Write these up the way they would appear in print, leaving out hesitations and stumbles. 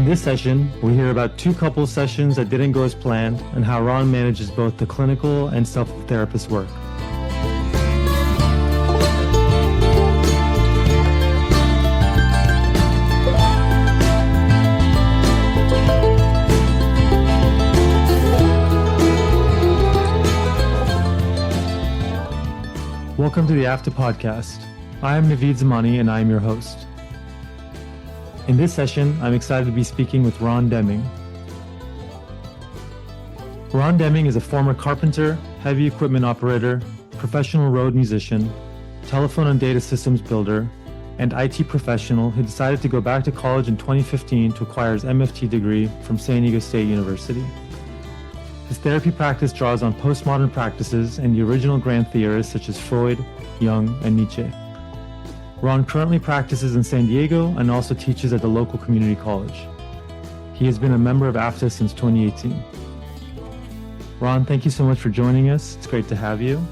this session, we hear about two couples sessions that didn't go as planned and how Ron manages both the clinical and self-therapist work. Welcome to the After Podcast. I am Naveed Zamani and I am your host. In this session, I'm excited to be speaking with Ron Deming. Ron Deming is a former carpenter, heavy equipment operator, professional road musician, telephone and data systems builder, and IT professional who decided to go back to college in 2015 to acquire his MFT degree from San Diego State University. His therapy practice draws on postmodern practices and the original grand theorists such as Freud, Jung, and Nietzsche. Ron currently practices in San Diego and also teaches at the local community college. He has been a member of AFTA since 2018. Ron, thank you so much for joining us. It's great to have you.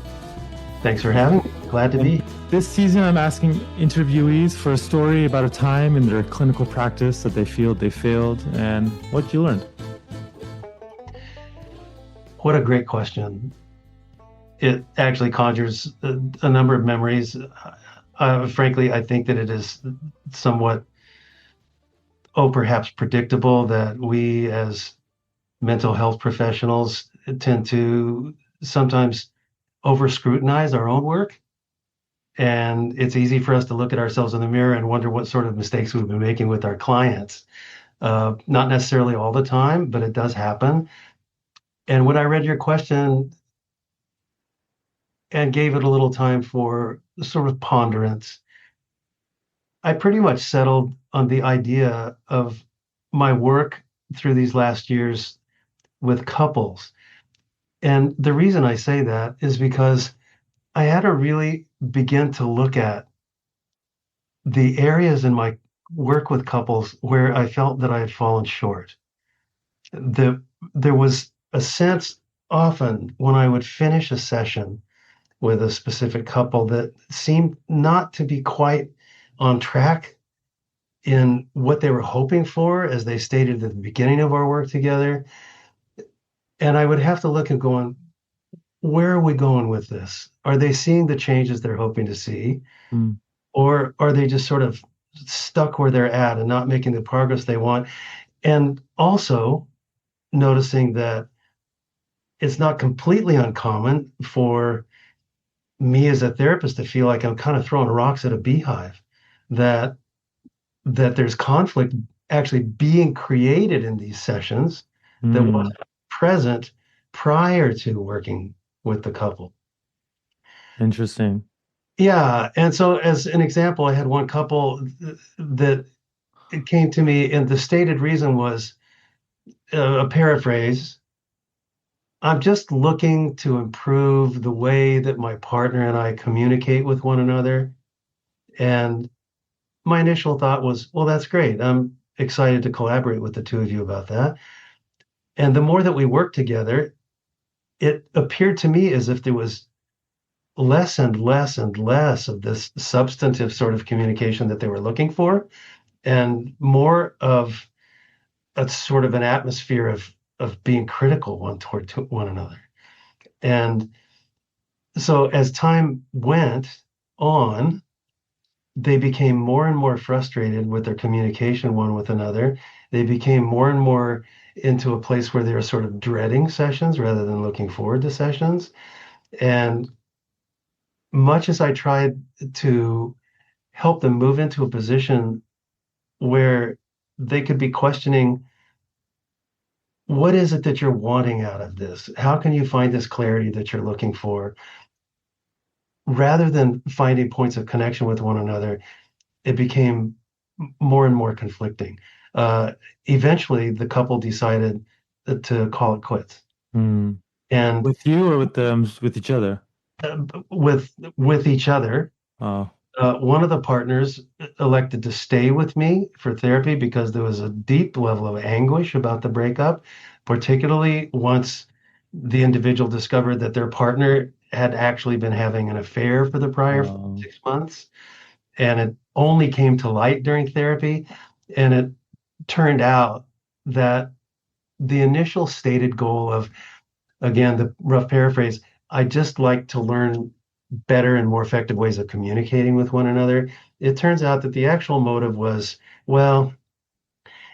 Thanks for having me. Glad to be. This season, I'm asking interviewees for a story about a time in their clinical practice that they feel they failed and what you learned. What a great question. It actually conjures a number of memories. Frankly, I think that it is somewhat, perhaps predictable that we as mental health professionals tend to sometimes over-scrutinize our own work. And it's easy for us to look at ourselves in the mirror and wonder what sort of mistakes we've been making with our clients. Not necessarily all the time, but it does happen. And when I read your question and gave it a little time for sort of ponderance, I pretty much settled on the idea of my work through these last years with couples. And the reason I say that is because I had to really begin to look at the areas in my work with couples where I felt that I had fallen short. There was a sense often when I would finish a session with a specific couple that seemed not to be quite on track in what they were hoping for, as they stated at the beginning of our work together. And I would have to look and going, where are we going with this? Are they seeing the changes they're hoping to see? Or are they just sort of stuck where they're at and not making the progress they want? And also noticing that it's not completely uncommon for me as a therapist to feel like I'm kind of throwing rocks at a beehive, that there's conflict actually being created in these sessions that wasn't present prior to working with the couple. Interesting. Yeah. And so as an example, I had one couple that it came to me and the stated reason was a paraphrase. I'm just looking to improve the way that my partner and I communicate with one another. And my initial thought was, well, that's great. I'm excited to collaborate with the two of you about that. And the more that we worked together, it appeared to me as if there was less and less and less of this substantive sort of communication that they were looking for, and more of a sort of an atmosphere of being critical one toward one another. And so as time went on, they became more and more frustrated with their communication one with another. They became more and more into a place where they were sort of dreading sessions rather than looking forward to sessions. And much as I tried to help them move into a position where they could be questioning, what is it that you're wanting out of this? How can you find this clarity that you're looking for? Rather than finding points of connection with one another, it became more and more conflicting. Eventually, the couple decided to call it quits. And with you or with them, with each other? With each other. Oh. One of the partners elected to stay with me for therapy because there was a deep level of anguish about the breakup, particularly once the individual discovered that their partner had actually been having an affair for the prior 6 months. And it only came to light during therapy. And it turned out that the initial stated goal of, again, the rough paraphrase, I just like to learn better and more effective ways of communicating with one another. It turns out that the actual motive was, well,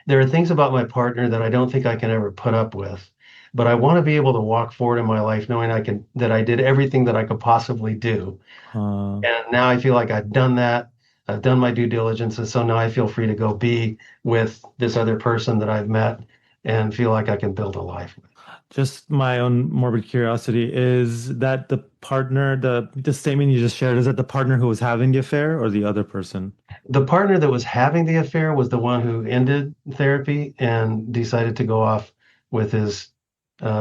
there are things about my partner that I don't think I can ever put up with, but I want to be able to walk forward in my life knowing that I did everything that I could possibly do. Uh, And now I feel like I've done that. I've done my due diligence. And so now I feel free to go be with this other person that I've met and feel like I can build a life with. just my own morbid curiosity, is that the partner, the statement you just shared, is that the partner who was having the affair or the other person? The partner that was having the affair was the one who ended therapy and decided to go off with his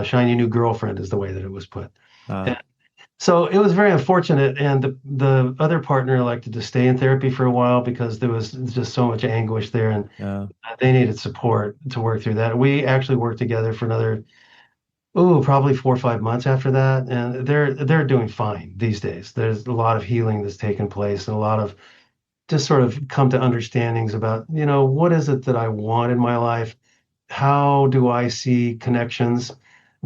shiny new girlfriend, is the way that it was put. Uh, And so it was very unfortunate. And the other partner elected to stay in therapy for a while because there was just so much anguish there and yeah. they needed support to work through that. We actually worked together for another, probably 4 or 5 months after that. And they're doing fine these days. There's a lot of healing that's taken place and a lot of just sort of come to understandings about, what is it that I want in my life? How do I see connections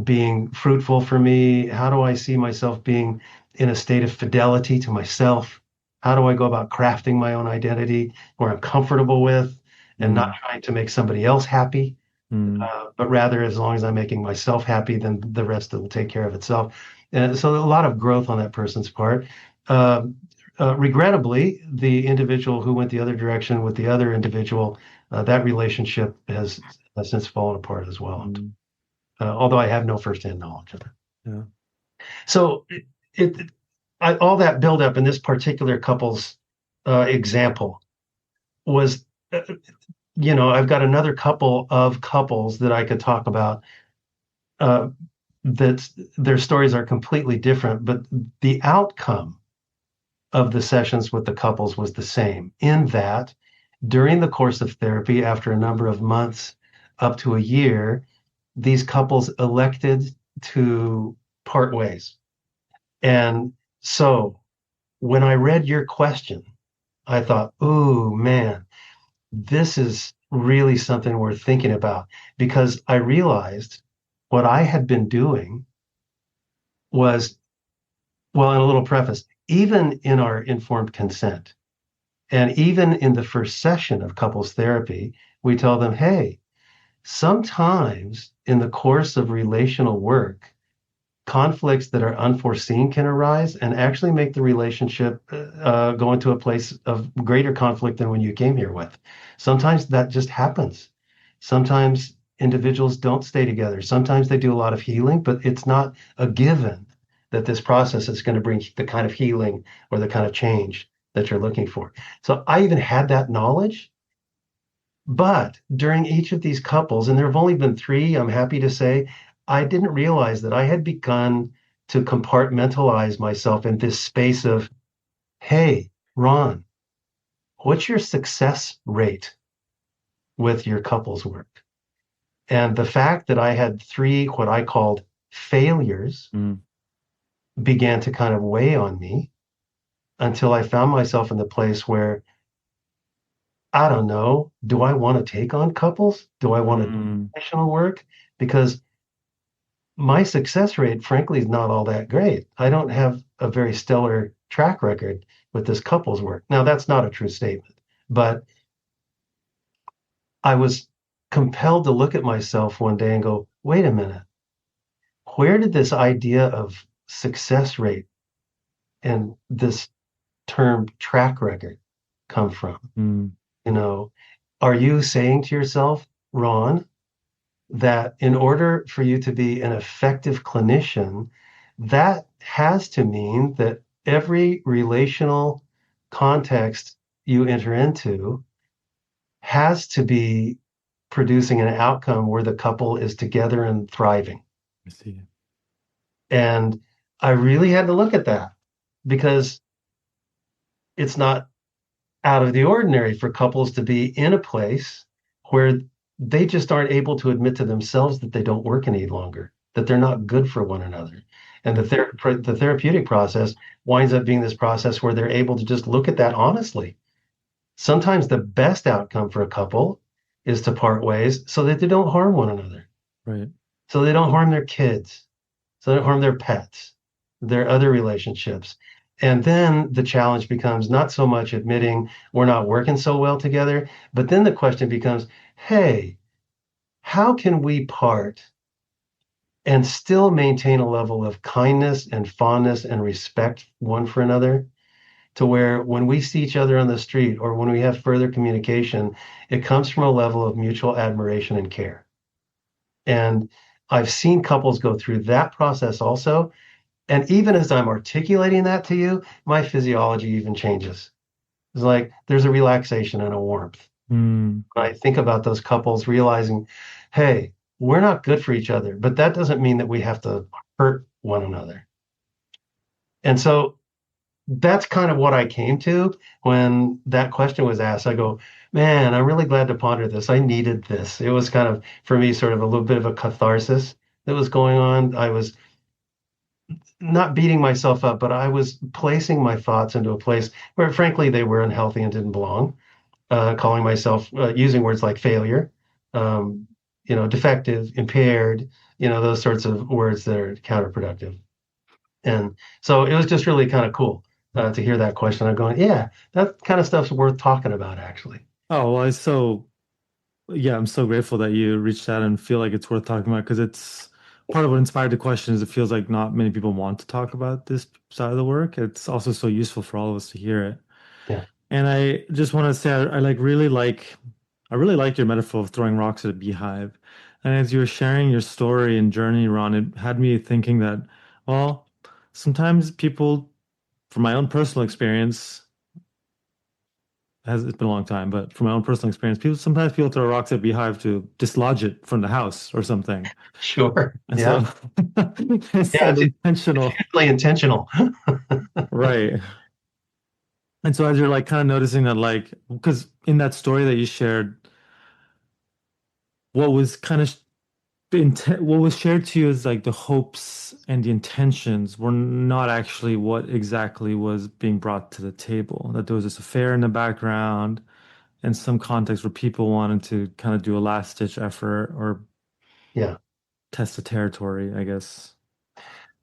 being fruitful for me? How do I see myself being in a state of fidelity to myself? How do I go about crafting my own identity where I'm comfortable with and not Mm, trying to make somebody else happy? mm, But rather, as long as I'm making myself happy, then the rest will take care of itself. And so a lot of growth on that person's part. Uh, Regrettably, the individual who went the other direction with the other individual, that relationship has since fallen apart as well. mm, Although I have no firsthand knowledge of it. yeah. So all that buildup in this particular couple's example was, I've got another couple of couples that I could talk about uh, that their stories are completely different, but the outcome of the sessions with the couples was the same in that during the course of therapy, after a number of months up to a year, these couples elected to part ways. And so when I read your question, I thought, ooh, man, this is really something worth thinking about because I realized what I had been doing was, well, in a little preface, even in our informed consent, and even in the first session of couples therapy, we tell them, hey, sometimes in the course of relational work, conflicts that are unforeseen can arise and actually make the relationship go into a place of greater conflict than when you came here with. Sometimes that just happens. Sometimes individuals don't stay together. Sometimes they do a lot of healing, but it's not a given that this process is going to bring the kind of healing or the kind of change that you're looking for. So I even had that knowledge. But during each of these couples, and there have only been three, I'm happy to say, I didn't realize that I had begun to compartmentalize myself in this space of, hey, Ron, what's your success rate with your couples work? And the fact that I had three, what I called failures, Mm, began to kind of weigh on me until I found myself in the place where I don't know, do I want to take on couples? Do I want to do mm, professional work? Because my success rate, frankly, is not all that great. I don't have a very stellar track record with this couples work. Now, that's not a true statement, but I was compelled to look at myself one day and go, wait a minute, where did this idea of success rate and this term track record come from? mm, You know, are you saying to yourself, Ron, that in order for you to be an effective clinician, that has to mean that every relational context you enter into has to be producing an outcome where the couple is together and thriving. I see. And I really had to look at that because it's not out of the ordinary for couples to be in a place where they just aren't able to admit to themselves that they don't work any longer, that they're not good for one another. And the therapeutic process winds up being this process where they're able to just look at that honestly. Sometimes the best outcome for a couple is to part ways so that they don't harm one another, Right. so they don't harm their kids, so they don't harm their pets, their other relationships. And then the challenge becomes not so much admitting we're not working so well together, but then the question becomes, hey, how can we part and still maintain a level of kindness and fondness and respect one for another, to where when we see each other on the street or when we have further communication, it comes from a level of mutual admiration and care. And I've seen couples go through that process also. And even as I'm articulating that to you, my physiology even changes. It's like there's a relaxation and a warmth. Mm. I think about those couples realizing, hey, we're not good for each other, but that doesn't mean that we have to hurt one another. And so that's kind of what I came to when that question was asked. I go, man, I'm really glad to ponder this. I needed this. It was kind of, for me, sort of a little bit of a catharsis that was going on. I was not beating myself up, but I was placing my thoughts into a place where, frankly, they were unhealthy and didn't belong. Calling myself, using words like failure, um, defective, impaired, those sorts of words that are counterproductive. And so it was just really kind of cool to hear that question. I'm going, yeah, that kind of stuff's worth talking about, actually. Oh, well, yeah, I'm so grateful that you reached out and feel like it's worth talking about because it's part of what inspired the question is it feels like not many people want to talk about this side of the work. It's also so useful for all of us to hear it. Yeah, And I just want to say I really liked your metaphor of throwing rocks at a beehive. And as you were sharing your story and journey, Ron, it had me thinking that, well, sometimes people, from my own personal experience, has it's been a long time, but from my own personal experience, people throw rocks at a beehive to dislodge it from the house or something. sure. And so Yeah. it's Yeah, it's unintentional. usually intentional. Right. And so as you're like kind of noticing that like because in that story that you shared, what was kind of what was shared to you is like the hopes and the intentions were not actually what exactly was being brought to the table. That there was this affair in the background and some context where people wanted to kind of do a last ditch effort or Yeah, test the territory, I guess.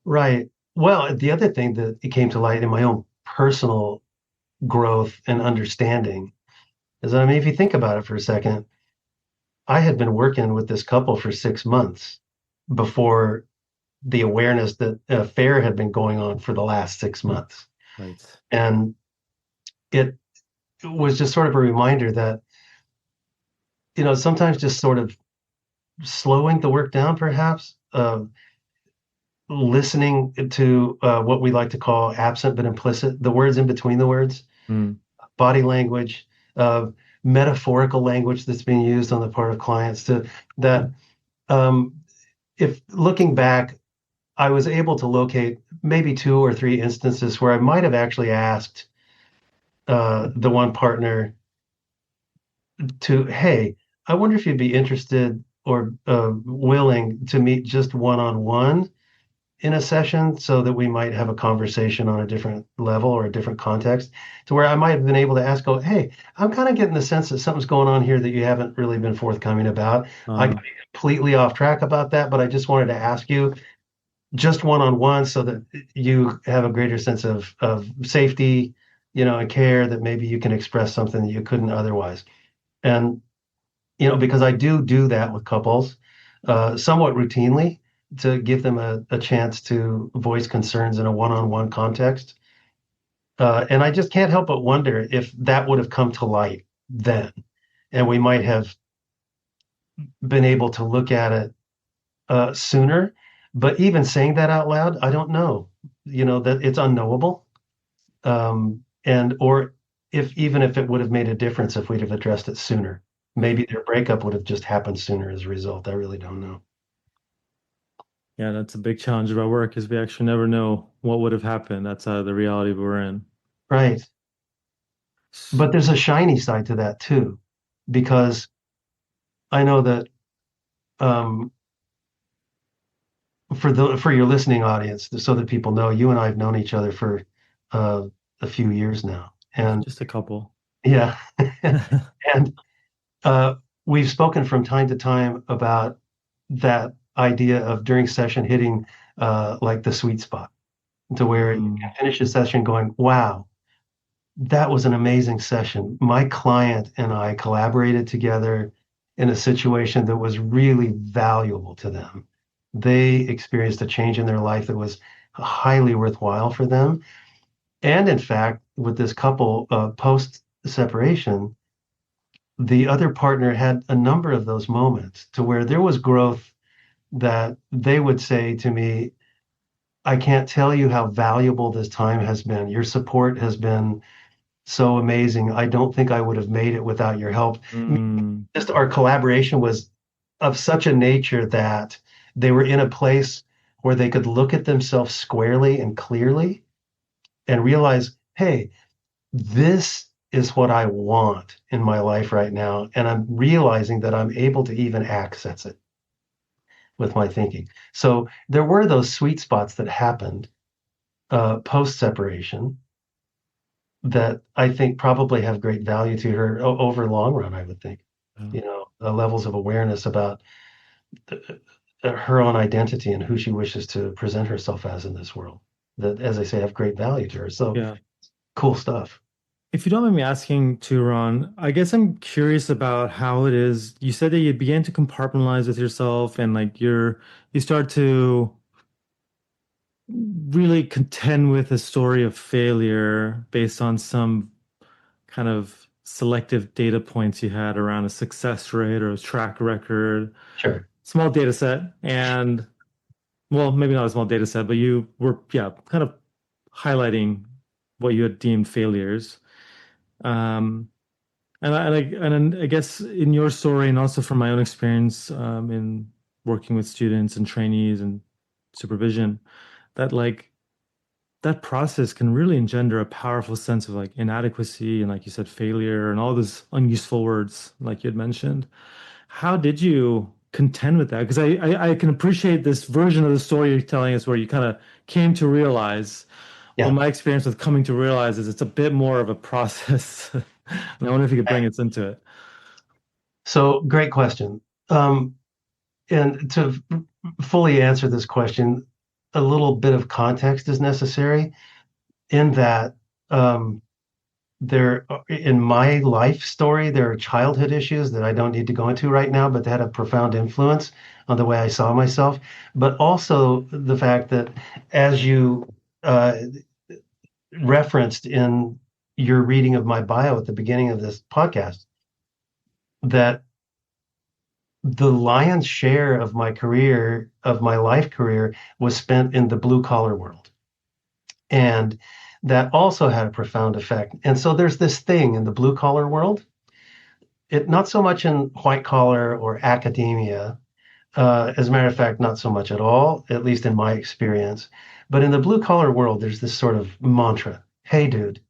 right. Well, the other thing that it came to light in my own personal growth and understanding is that, I mean, if you think about it for a second, I had been working with this couple for 6 months before the awareness that an affair had been going on for the last 6 months. Right. And it was just sort of a reminder that, sometimes just sort of slowing the work down, perhaps, listening to what we like to call absent but implicit, the words in between the words, Mm. body language, uh, metaphorical language that's being used on the part of clients to that. Um, if looking back, I was able to locate maybe two or three instances where I might have actually asked the one partner to, hey, I wonder if you'd be interested or willing to meet just one on one in a session so that we might have a conversation on a different level or a different context, to where I might have been able to ask, go, hey, I'm kind of getting the sense that something's going on here that you haven't really been forthcoming about. I Uh, could be completely off track about that, but I just wanted to ask you just one on one so that you have a greater sense of safety, and care, that maybe you can express something that you couldn't otherwise. And because I do that with couples somewhat routinely, to give them a chance to voice concerns in a one-on-one context. And I just can't help but wonder if that would have come to light then, and we might have been able to look at it sooner. But even saying that out loud, I don't know, that it's unknowable. And or if even if it would have made a difference if we'd have addressed it sooner. Maybe their breakup would have just happened sooner as a result. I really don't know. yeah, that's a big challenge of our work is we actually never know what would have happened. That's the reality we're in. Right. But there's a shiny side to that too, because I know that um, for your listening audience, so that people know, you and I have known each other for uh, a few years now, and Just a couple. yeah, and uh, we've spoken from time to time about that idea of during session hitting like the sweet spot to where you can Mm, finish a session going, wow, that was an amazing session. My client and I collaborated together in a situation that was really valuable to them. They experienced a change in their life that was highly worthwhile for them. And in fact, with this couple post separation, the other partner had a number of those moments to where there was growth that they would say to me, I can't tell you how valuable this time has been. Your support has been so amazing. I don't think I would have made it without your help. mm, Just our collaboration was of such a nature that they were in a place where they could look at themselves squarely and clearly and realize, hey, this is what I want in my life right now. And I'm realizing that I'm able to even access it with my thinking. So there were those sweet spots that happened post separation that I think probably have great value to her over long run, I would think. yeah. You know, levels of awareness about her own identity and who she wishes to present herself as in this world that, as I say, have great value to her. So Yeah. cool stuff. If you don't mind me asking too, Ron, I guess I'm curious about how it is. You said that you began to compartmentalize with yourself and like you start to really contend with a story of failure based on some kind of selective data points you had around a success rate or a track record, Sure. small data set, and well, maybe not a small data set, but you were, yeah, kind of highlighting what you had deemed failures. Um, and I guess in your story, and also from my own experience in working with students and trainees and supervision, that like that process can really engender a powerful sense of like inadequacy and, like you said, failure and all those unuseful words like you had mentioned. How did you contend with that? Because I can appreciate this version of the story you're telling us where you kind of came to realize. Well, Yeah. my experience with coming to realize is it's a bit more of a process. And I wonder if you could bring us into it. So great question. Um, and to fully answer this question, a little bit of context is necessary in that um, there, in my life story, there are childhood issues that I don't need to go into right now, but that had a profound influence on the way I saw myself. But also the fact that, as you uh, referenced in your reading of my bio at the beginning of this podcast, that the lion's share of my career, of my life career, was spent in the blue collar world. And that also had a profound effect. And so there's this thing in the blue collar world, it not so much in white collar or academia, as a matter of fact, not so much at all, at least in my experience. But in the blue collar world, there's this sort of mantra. Hey, dude,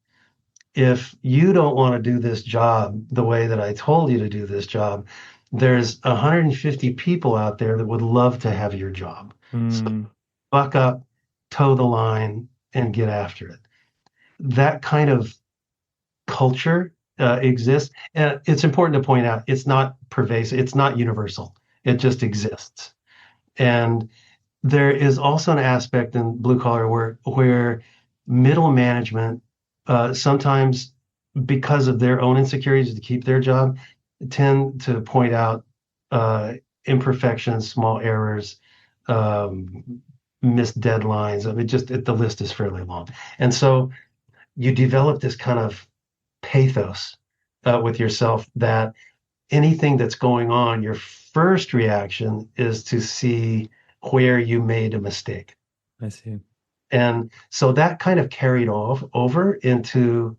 if you don't want to do this job the way that I told you to do this job, there's 150 people out there that would love to have your job. So Mm, buck up, toe the line, and get after it. That kind of culture exists. And it's important to point out it's not pervasive, it's not universal, it just exists. And there is also an aspect in blue collar work where middle management sometimes, because of their own insecurities to keep their job, tend to point out uh, imperfections, small errors, missed deadlines. I mean, the list is fairly long. And so you develop this kind of pathos with yourself that anything that's going on, your first reaction is to see where you made a mistake. I see. And so that kind of carried off over into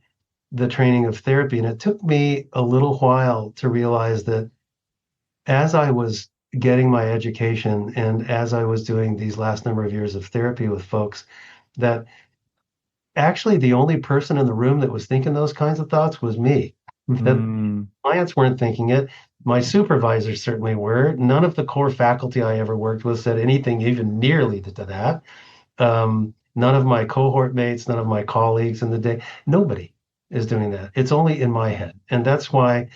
the training of therapy. And it took me a little while to realize that as I was getting my education and as I was doing these last number of years of therapy with folks, that actually the only person in the room that was thinking those kinds of thoughts was me. That Mm, clients weren't thinking it. My supervisors certainly were. None of the core faculty I ever worked with said anything even nearly to that. None of my cohort mates, none of my colleagues in the day, nobody is doing that. It's only in my head. And that's why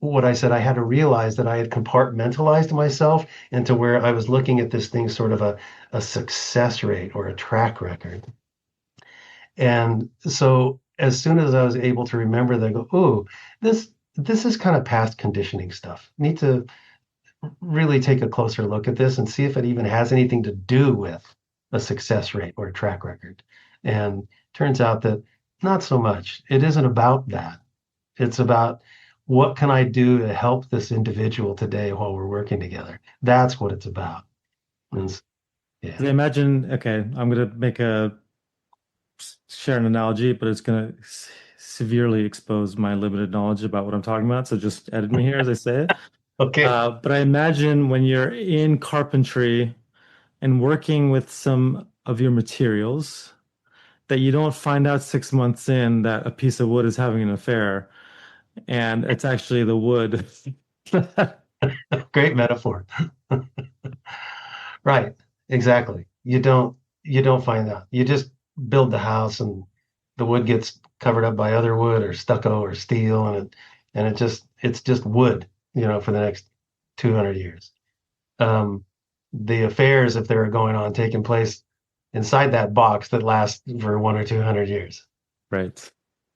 what I said, I had to realize that I had compartmentalized myself into where I was looking at this thing sort of a success rate or a track record. And so as soon as I was able to remember that, I go, oh, this is kind of past conditioning stuff. Need to really take a closer look at this and see if it even has anything to do with a success rate or a track record. And turns out that not so much. It isn't about that. It's about what can I do to help this individual today while we're working together. That's what it's about. And yeah. 'Cause I imagine, okay, I'm gonna make a share an analogy, but it's gonna severely expose my limited knowledge about what I'm talking about. So just edit me here as I say it. Okay. But I imagine when you're in carpentry and working with some of your materials, that you don't find out 6 months in that a piece of wood is having an affair, and it's actually the wood. Great metaphor. Right. Exactly. You don't find that. You just build the house and the wood gets covered up by other wood or stucco or steel and it's just wood, for the next 200 years. Um, the affairs, if they're going on, taking place inside that box that lasts for 1 or 200 years. Right.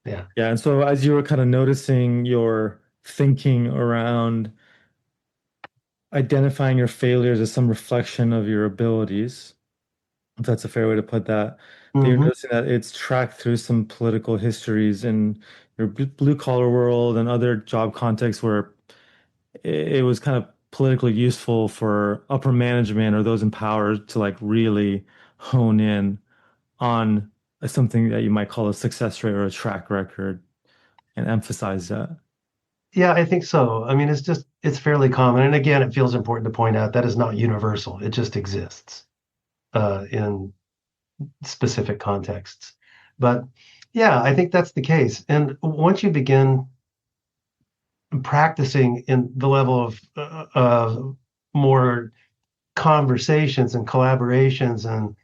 Yeah. Yeah. And so as you were kind of noticing your thinking around identifying your failures as some reflection of your abilities, if that's a fair way to put that, that you're Hmm. noticing that it's tracked through some political histories in your blue collar world and other job contexts where it was kind of politically useful for upper management or those in power to like really hone in on something that you might call a success rate or a track record and emphasize that. Yeah, I think so. I mean, it's fairly common. And again, it feels important to point out that is not universal. It just exists in specific contexts. But yeah, I think that's the case. And once you begin practicing in the level of more conversations and collaborations and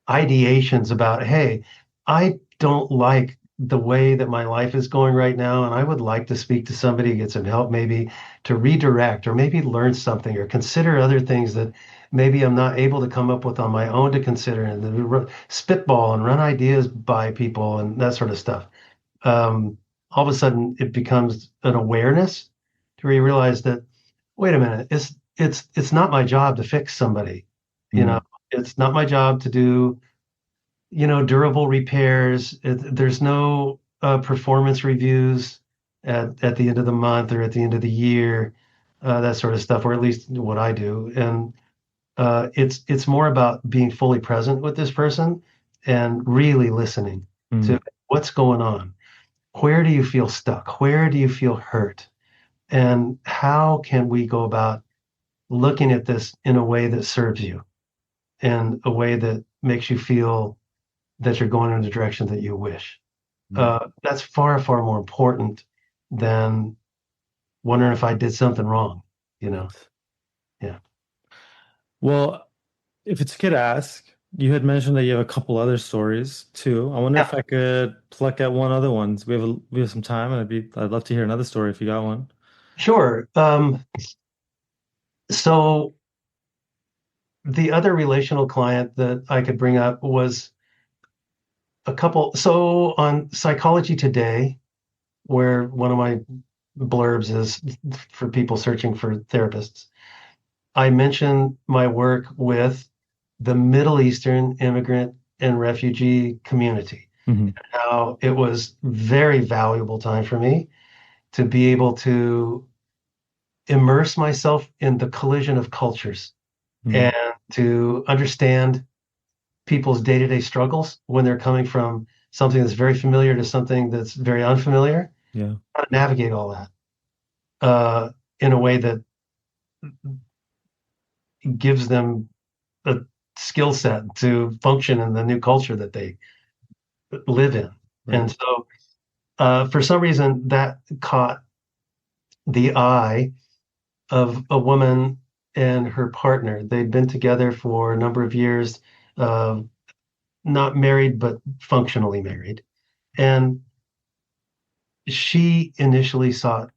ideations about, hey, I don't like the way that my life is going right now, and I would like to speak to somebody, get some help, maybe to redirect or maybe learn something or consider other things that maybe I'm not able to come up with on my own to consider and then spitball and run ideas by people and that sort of stuff. All of a sudden, it becomes an awareness to where you realize that, wait a minute, it's not my job to fix somebody, you Mm, know, it's not my job to do durable repairs. There's no performance reviews at the end of the month or at the end of the year, that sort of stuff, or at least what I do. And it's more about being fully present with this person and really listening mm, to what's going on. Where do you feel stuck? Where do you feel hurt? And how can we go about looking at this in a way that serves you, in a way that makes you feel that you're going in the direction that you wish. mm. That's far, far more important than wondering if I did something wrong, you know? Right. Yeah. Well, if it's okay to ask, you had mentioned that you have a couple other stories too. I wonder Yeah, if I could pluck at one other one. We have some time, and I'd love to hear another story if you got one. sure. So the other relational client that I could bring up was a couple. So on Psychology Today, where one of my blurbs is for people searching for therapists, I mentioned my work with the Middle Eastern immigrant and refugee community, Hmm. how it was very valuable time for me to be able to immerse myself in the collision of cultures Mm. and to understand people's day-to-day struggles when they're coming from something that's very familiar to something that's very unfamiliar, Yeah. how to navigate all that in a way that gives them a skill set to function in the new culture that they live in. Right. And so, for some reason, that caught the eye of a woman and her partner. They'd been together for a number of years, uh, not married, but functionally married. And she initially sought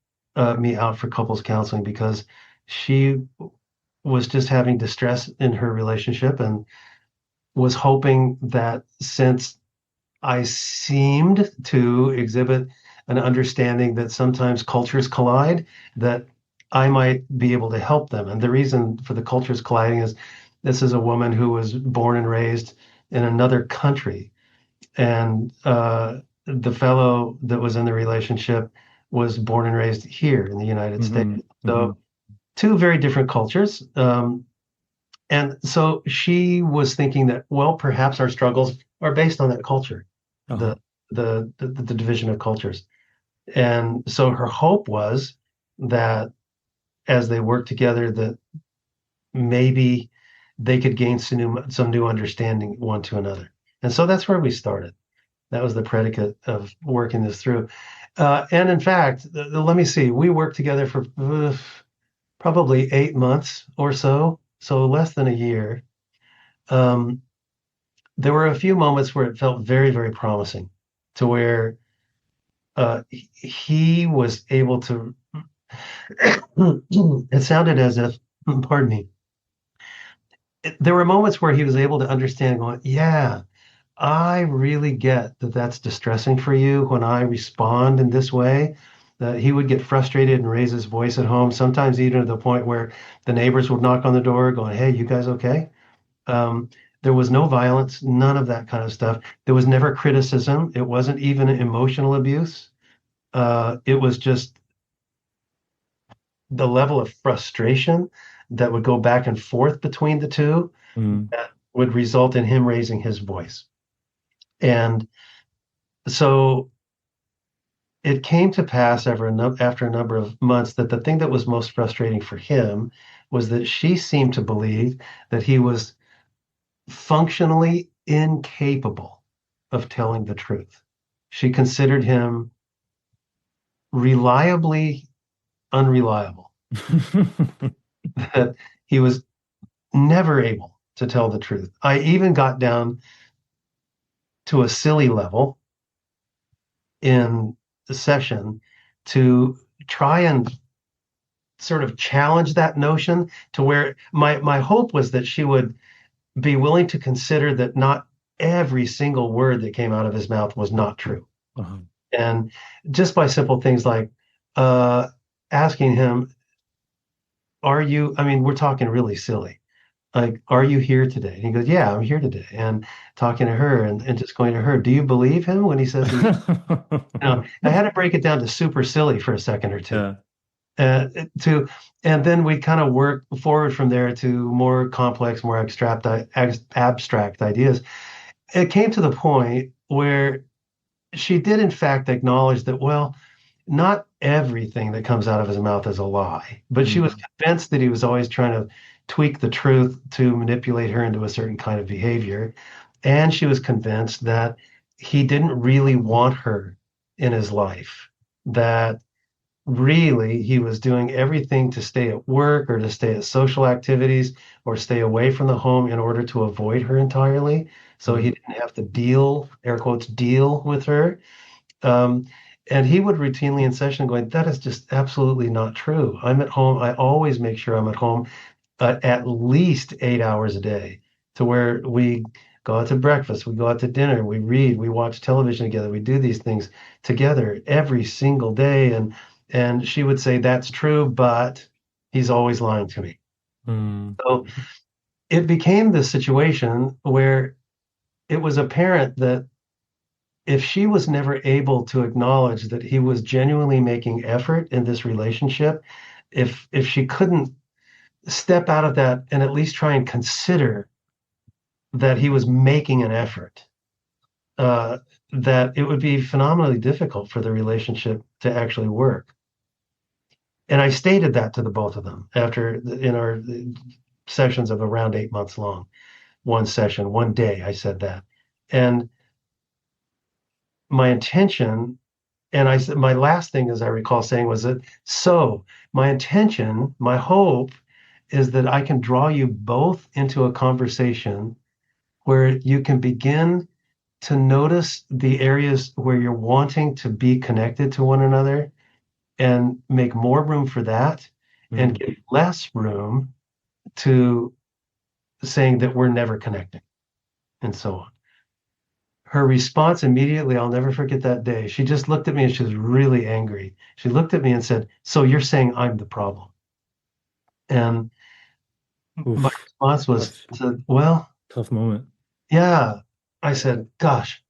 me out for couples counseling because she was just having distress in her relationship and was hoping that since I seemed to exhibit an understanding that sometimes cultures collide, that I might be able to help them. And the reason for the cultures colliding is this is a woman who was born and raised in another country. And the fellow that was in the relationship was born and raised here in the United States. Mm-hmm. Mm-hmm. So, two very different cultures. And so she was thinking that, well, perhaps our struggles are based on that culture, Uh-huh. the the division of cultures. And so her hope was that as they worked together, that maybe they could gain some new understanding one to another. And so that's where we started. That was the predicate of working this through. And in fact, let me see, we worked together for probably 8 months or so, so less than a year. Um, there were a few moments where it felt very, very promising to where he was able to, it sounded as if, pardon me, there were moments where he was able to understand, going, yeah, I really get that that's distressing for you when I respond in this way. That he would get frustrated and raise his voice at home, sometimes even to the point where the neighbors would knock on the door going, hey, you guys okay? Um, there was no violence, none of that kind of stuff. There was never criticism. It wasn't even emotional abuse. It was just the level of frustration that would go back and forth between the two Mm-hmm. that would result in him raising his voice. And so it came to pass after a number of months that the thing that was most frustrating for him was that she seemed to believe that he was functionally incapable of telling the truth. She considered him reliably unreliable, that he was never able to tell the truth. I even got down to a silly level in the session to try and sort of challenge that notion to where my hope was that she would be willing to consider that not every single word that came out of his mouth was not true. Uh-huh. And just by simple things like uh, asking him, are you, I mean, we're talking really silly. Like, are you here today? And he goes, yeah, I'm here today. And talking to her and just going to her, do you believe him when he says he, I had to break it down to super silly for a second or two. Yeah. To and then we kind of work forward from there to more complex, more abstract ideas. It came to the point where she did in fact acknowledge that, well, not everything that comes out of his mouth is a lie, but she was Mm-hmm. convinced that he was always trying to tweak the truth to manipulate her into a certain kind of behavior. And she was convinced that he didn't really want her in his life, that really he was doing everything to stay at work or to stay at social activities or stay away from the home in order to avoid her entirely. So he didn't have to deal, air quotes, deal with her. Um, and he would routinely in session going, that is just absolutely not true. I'm at home. I always make sure I'm at home at least 8 hours a day, to where we go out to breakfast, we go out to dinner, we read, we watch television together, we do these things together every single day. And she would say, that's true, but he's always lying to me. Mm-hmm. So it became this situation where it was apparent that if she was never able to acknowledge that he was genuinely making effort in this relationship, if she couldn't step out of that and at least try and consider that he was making an effort, uh, that it would be phenomenally difficult for the relationship to actually work. And I stated that to the both of them in our sessions of around 8 months long. One session, one day, I said that. And my intention, and I said, my last thing, as I recall saying, was that, so my intention, my hope is that I can draw you both into a conversation where you can begin to notice the areas where you're wanting to be connected to one another and make more room for that and Mm. give less room to saying that we're never connecting and so on. Her response immediately, I'll never forget that day. She just looked at me and she was really angry. She looked at me and said, "So you're saying I'm the problem?" And my Oof. response was, Tough, I said, "Well, tough moment. yeah." I said, "Gosh,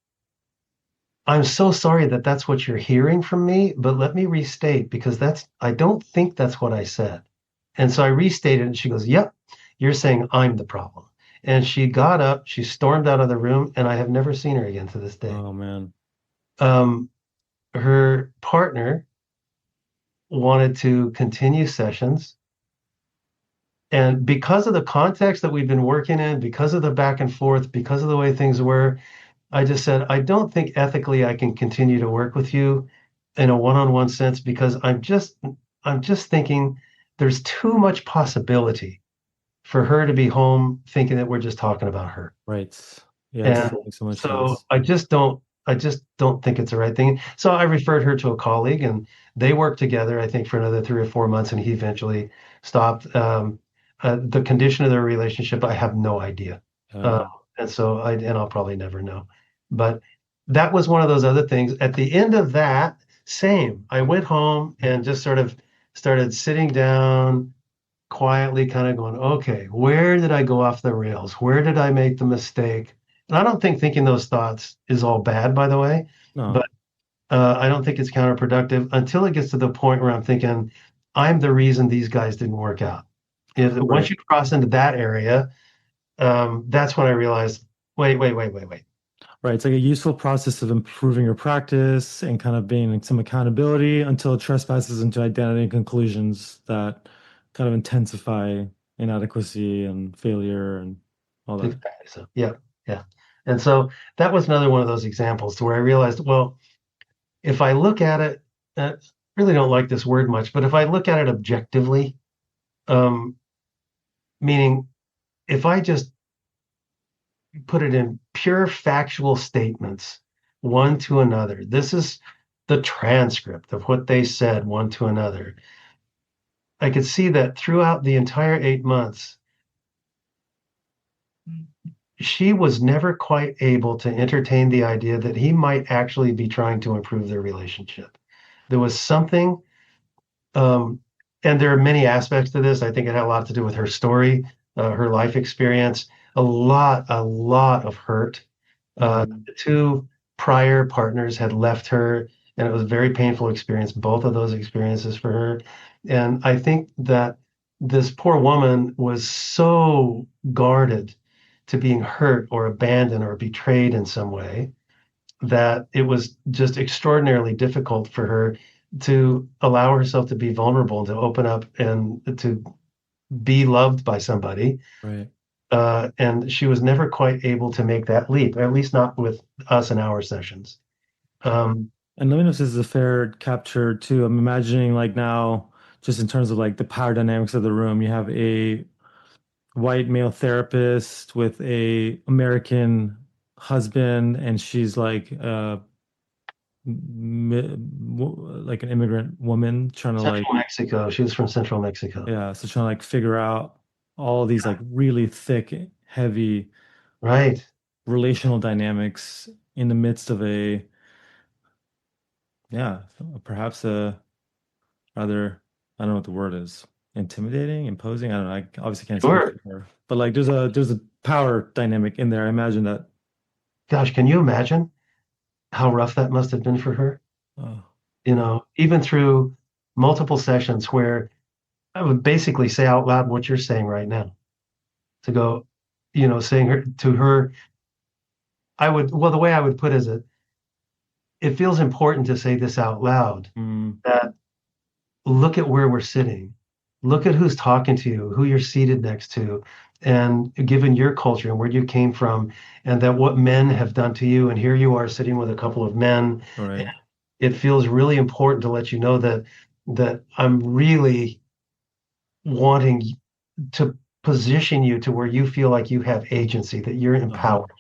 I'm so sorry that that's what you're hearing from me, but let me restate because I don't think that's what I said." And so I restated and she goes, "Yep, you're saying I'm the problem." And she got up, she stormed out of the room, and I have never seen her again to this day. Oh man. Um, Her partner wanted to continue sessions. And because of the context that we've been working in, because of the back and forth, because of the way things were, I just said, I don't think ethically I can continue to work with you in a one-on-one sense because I'm just thinking there's too much possibility for her to be home thinking that we're just talking about her. Right. And Yes, makes so much so sense. I just don't think it's the right thing. So I referred her to a colleague and they worked together, I think, for another 3 or 4 months, and he eventually stopped. The condition of their relationship, I have no idea. Uh, Uh, and I'll probably never know. But that was one of those other things. At the end of that, same. I went home and just sort of started sitting down quietly kind of going, okay, where did I go off the rails? Where did I make the mistake? And I don't think thinking those thoughts is all bad, by the way, but no. I don't think it's counterproductive until it gets to the point where I'm thinking, I'm the reason these guys didn't work out. Once Right. you cross into that area, that's when I realized, wait, wait, wait, wait, wait. Right. It's like a useful process of improving your practice and kind of being some accountability until it trespasses into identity and conclusions that kind of intensify inadequacy and failure and all that. Exactly. So, yeah, yeah. And so that was another one of those examples to where I realized, well, if I look at it, I really don't like this word much, but if I look at it objectively, um, meaning if I just put it in pure factual statements, one to another, this is the transcript of what they said one to another. I could see that throughout the entire 8 months, she was never quite able to entertain the idea that he might actually be trying to improve their relationship. There was something. Um, and there are many aspects to this. I think it had a lot to do with her story, her life experience, a lot of hurt. Mm, The two prior partners had left her, and it was a very painful experience, both of those experiences for her. And I think that this poor woman was so guarded to being hurt or abandoned or betrayed in some way that it was just extraordinarily difficult for her to allow herself to be vulnerable and to open up and to be loved by somebody. right. And she was never quite able to make that leap, at least not with us in our sessions. Um, And let me know if this is a fair capture too. I'm imagining like now, just in terms of like the power dynamics of the room, you have a white male therapist with a American husband, and she's like like an immigrant woman trying to like Central Mexico. She was from Central Mexico. yeah, so trying to like figure out all these like really thick, heavy Right. relational dynamics in the midst of a yeah, perhaps a rather I don't know what the word is. Intimidating, imposing. I don't know. I obviously can't speak Sure. for her, but like there's a power dynamic in there. I imagine that. Gosh, can you imagine how rough that must have been for her? Oh, You yeah. know, even through multiple sessions where I would basically say out loud what you're saying right now to go, saying her to her, well, the way I would put is it feels important to say this out loud Mm, that look at where we're sitting, look at who's talking to you, who you're seated next to, and given your culture and where you came from, and that what men have done to you, and here you are sitting with a couple of men. all right. It feels really important to let you know that I'm really wanting to position you to where you feel like you have agency, that you're Uh-huh. empowered,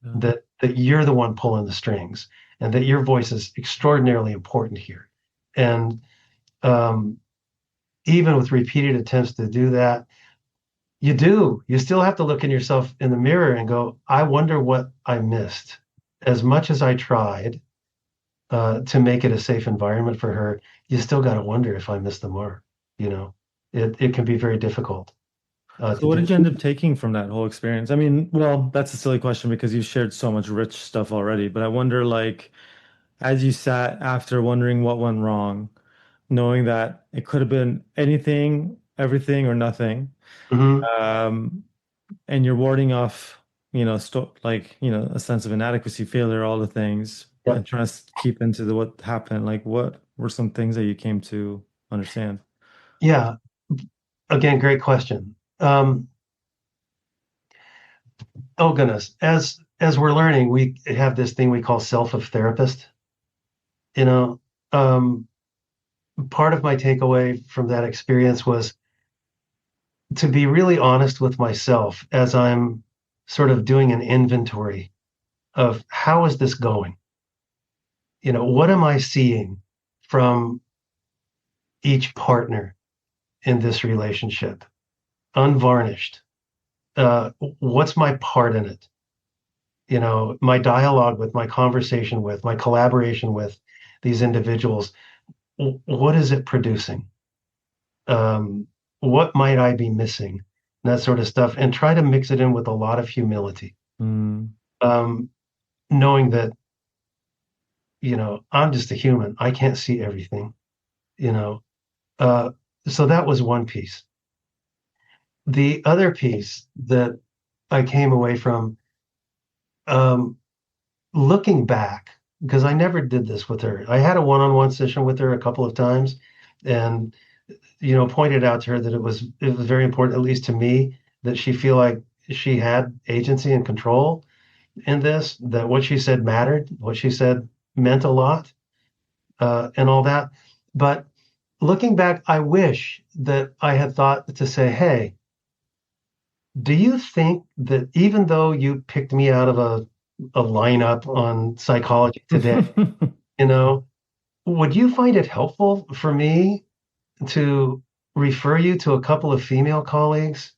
Yeah. that you're the one pulling the strings, and that your voice is extraordinarily important here. And Um, Even with repeated attempts to do that, you still have to look in yourself in the mirror and go, I wonder what I missed. As much as I tried to make it a safe environment for her, you still got to wonder if I missed the mark. You know, it can be very difficult So to what do. did you end up taking from that whole experience? I mean, well, that's a silly question because you shared so much rich stuff already, but I wonder, like, as you sat after wondering what went wrong, knowing that it could have been anything, everything, or nothing, Mhm. um, and you're warding off, sto like, a sense of inadequacy, failure, all the things, Yep. and trying to keep into what happened. Like, what were some things that you came to understand? Yeah. Again, great question. Oh goodness, as we're learning, we have this thing we call self of therapist. You know, um, part of my takeaway from that experience was to be really honest with myself as I'm sort of doing an inventory of how is this going? What am I seeing from each partner in this relationship, unvarnished? What's my part in it? My dialogue with, my conversation with, my collaboration with these individuals, what is it producing? Um, what might I be missing? That sort of stuff, and try to mix it in with a lot of humility, Mm, um, knowing that, I'm just a human. I can't see everything, you know. Uh, so that was one piece. The other piece that I came away from, um, looking back, because I never did this with her. I had a one-on-one session with her a couple of times, and pointed out to her that it was very important, at least to me, that she feel like she had agency and control in this, that what she said mattered, what she said meant a lot, and all that. But looking back, I wish that I had thought to say, hey, do you think that even though you picked me out of a lineup on Psychology Today, you know, would you find it helpful for me to refer you to a couple of female colleagues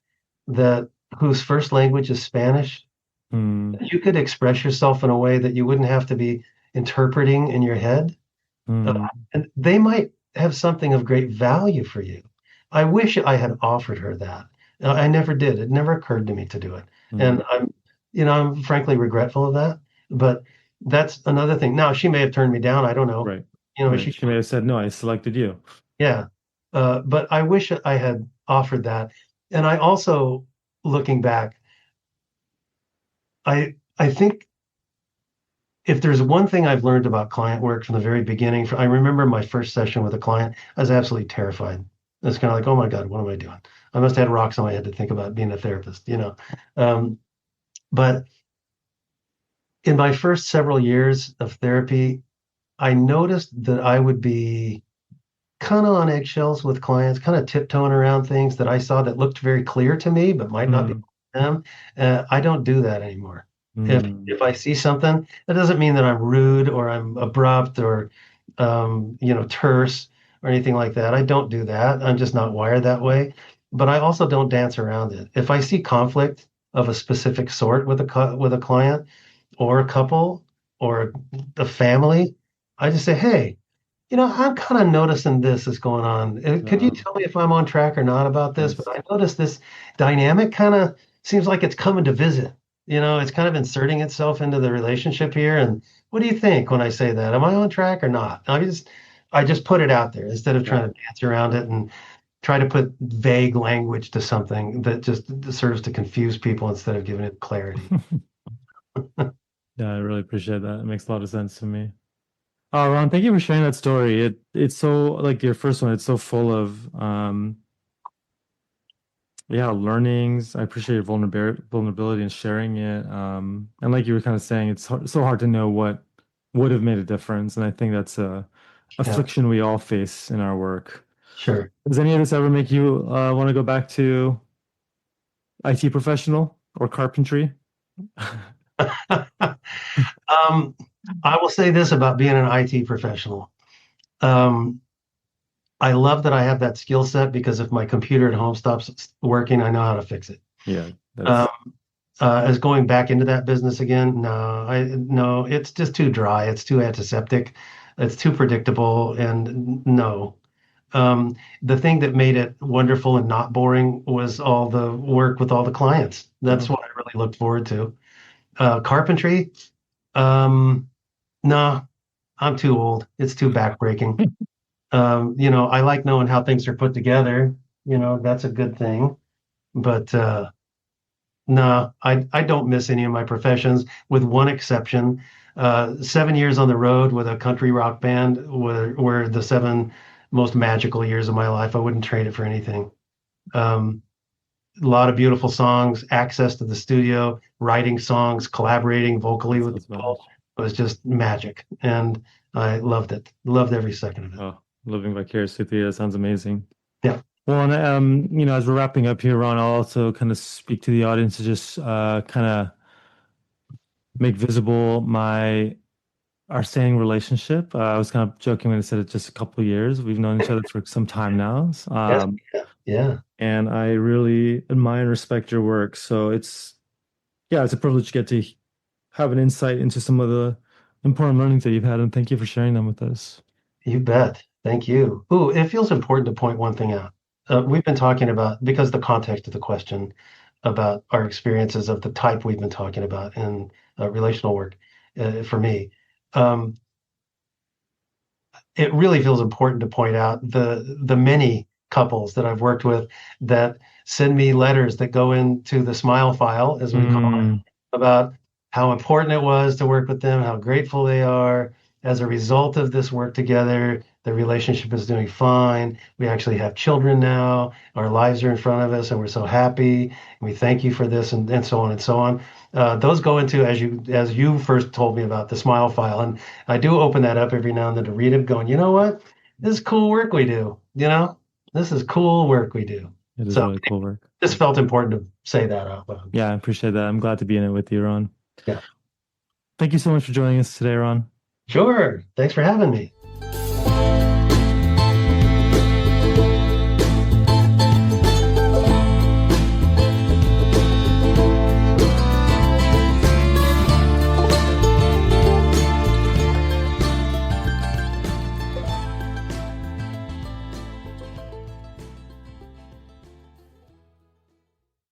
that whose first language is Spanish? mm, You could express yourself in a way that you wouldn't have to be interpreting in your head. Uh, mm, and they might have something of great value for you. I wish I had offered her that. I never did. It never occurred to me to do it. mm. And I'm frankly regretful of that. But that's another thing. Now, she may have turned me down. I don't know. Right. Right. She, She may have said, no, I selected you. yeah. But I wish I had offered that. And I also, looking back, I think if there's one thing I've learned about client work from the very beginning, I remember my first session with a client, I was absolutely terrified. It's kind of like, oh my God, what am I doing? I must have had rocks on my head to think about being a therapist. Um, but in my first several years of therapy, I noticed that I would be kind of on eggshells with clients, kind of tiptoeing around things that I saw that looked very clear to me, but might not be Mm, them. I don't do that anymore. If mm, if I see something, that doesn't mean that I'm rude or I'm abrupt or terse or anything like that. I don't do that. I'm just not wired that way. But I also don't dance around it. If I see conflict of a specific sort with with a client or a couple or a family, I just say, hey, I'm kind of noticing this is going on. Could you yeah. tell me if I'm on track or not about this? But Nice. I noticed this dynamic kind of seems like it's coming to visit. It's kind of inserting itself into the relationship here. And what do you think when I say that? Am I on track or not? I just put it out there instead of Yeah. trying to dance around it and try to put vague language to something that just serves to confuse people instead of giving it clarity. Yeah, I really appreciate that. It makes a lot of sense to me. Oh, Ron, thank you for sharing that story. It's so like your first one, it's so full of yeah, learnings. I appreciate your vulnerability and sharing it. And like you were kind of saying, it's so hard to know what would have made a difference. And I think that's a Yeah, affliction we all face in our work. sure. Does any of this ever make you want to go back to IT professional or carpentry? Um, I will say this about being an IT professional. Um, I love that I have that skill set because if my computer at home stops working, I know how to fix it. Yeah, Um, that's as going back into that business again, no, it's just too dry. It's too antiseptic. It's too predictable, and no. The thing that made it wonderful and not boring was all the work with all the clients. That's oh, what I really looked forward to. Carpentry, um, no, I'm too old. It's too backbreaking. I like knowing how things are put together. That's a good thing. But no, I don't miss any of my professions, with one exception. 7 years on the road with a country rock band were the seven most magical years of my life. I wouldn't trade it for anything. Um, a lot of beautiful songs, access to the studio, writing songs, collaborating vocally that's with what's people about. was just magic, and I loved it. Loved every second of it. Oh, living vicariously through you, that sounds amazing. Yeah, Well, and as we're wrapping up here, Ron, I'll also kind of speak to the audience to just kind of make visible my our staying relationship. I was kind of joking when I said it's just a couple of years. We've known each other for some time now. yes, yeah, yeah. And I really admire and respect your work. So yeah, it's a privilege to get to have an insight into some of the important learnings that you've had. And thank you for sharing them with us. You bet. Thank you. Ooh, it feels important to point one thing out. We've been talking about, because the context of the question about our experiences of the type we've been talking about in relational work for me. Um, it really feels important to point out the many couples that I've worked with that send me letters that go into the smile file, as we call it, Mm, about how important it was to work with them, how grateful they are. As a result of this work together, the relationship is doing fine. We actually have children now. Our lives are in front of us, and we're so happy. And we thank you for this, and so on and so on. Those go into, as you first told me about, the smile file, and I do open that up every now and then to read it, going, you know what? This is cool work we do. This is cool work we do. it is So really cool work. just felt important to say that out loud. Yeah, I appreciate that. I'm glad to be in it with you, Ron. Yeah. Thank you so much for joining us today, Ron. Sure. Thanks for having me.